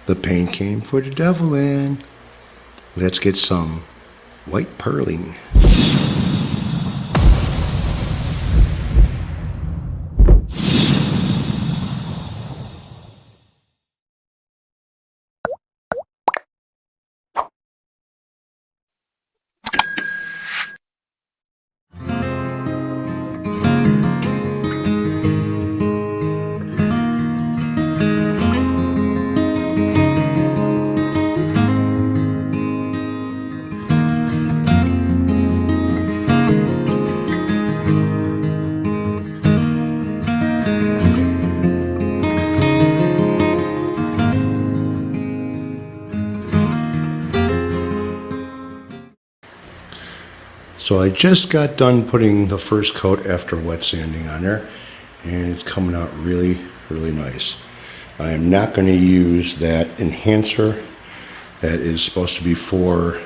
The paint came for the Devlin. Let's get some white purling. So I just got done putting the first coat after wet sanding on there, and it's coming out really, really nice. I am not going to use that enhancer that is supposed to be for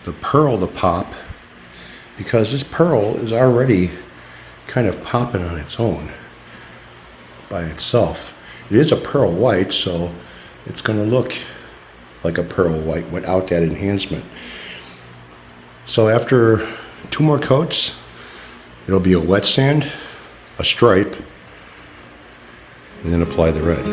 the pearl to pop, because this pearl is already kind of popping on its own by itself. It is a pearl white, so it's going to look like a pearl white without that enhancement. So after 2 more coats, it'll be a wet sand, a stripe, and then apply the red.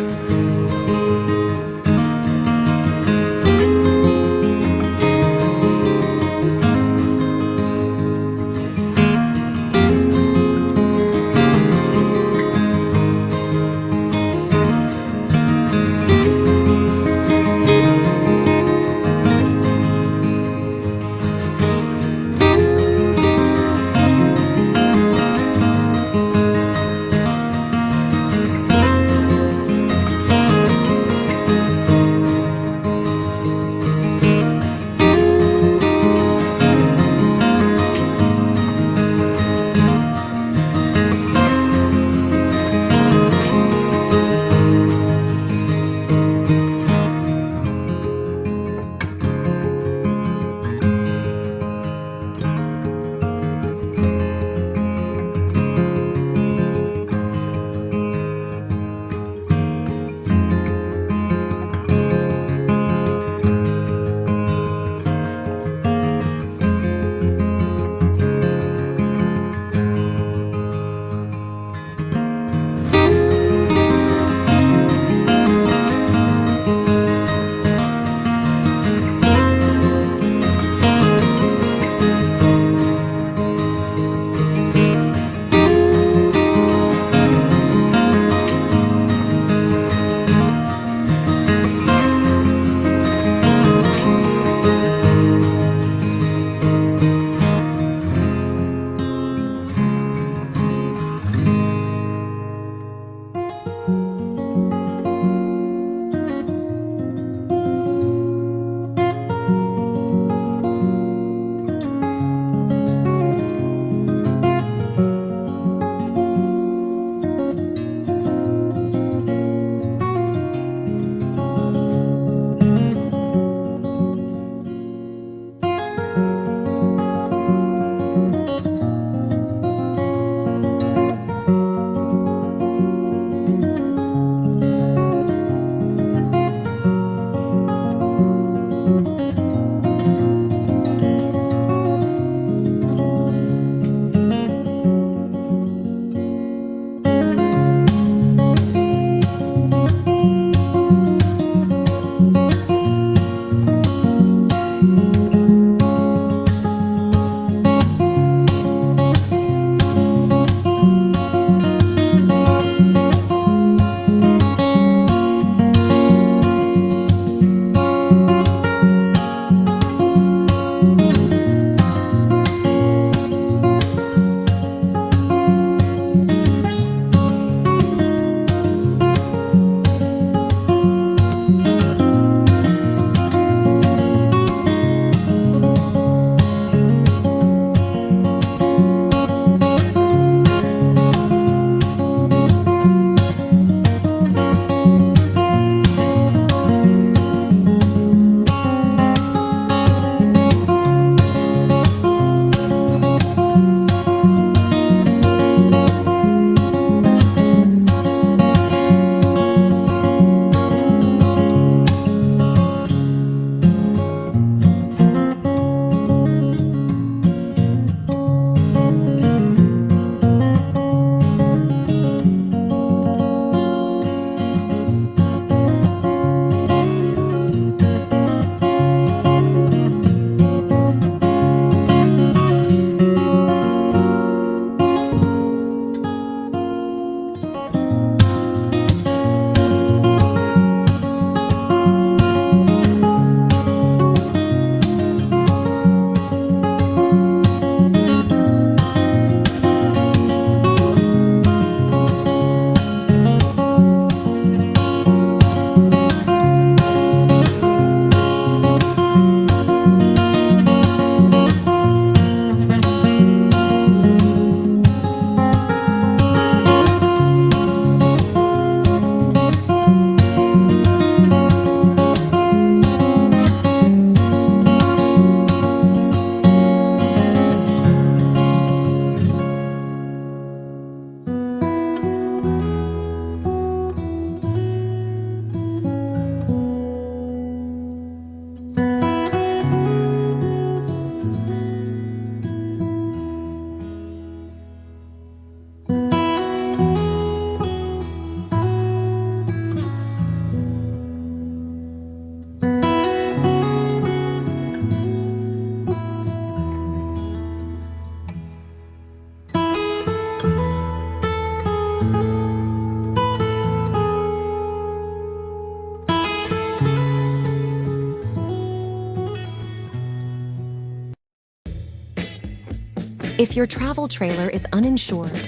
If your travel trailer is uninsured,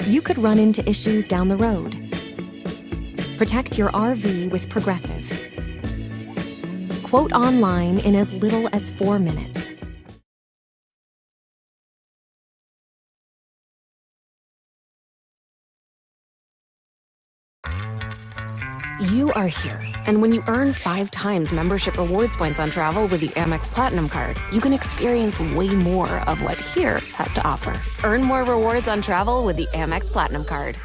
you could run into issues down the road. Protect your RV with Progressive. Quote online in as little as 4 minutes. You are here, and when you earn 5 times membership rewards points on travel with the Amex Platinum Card, you can experience way more of what here has to offer. Earn more rewards on travel with the Amex Platinum Card.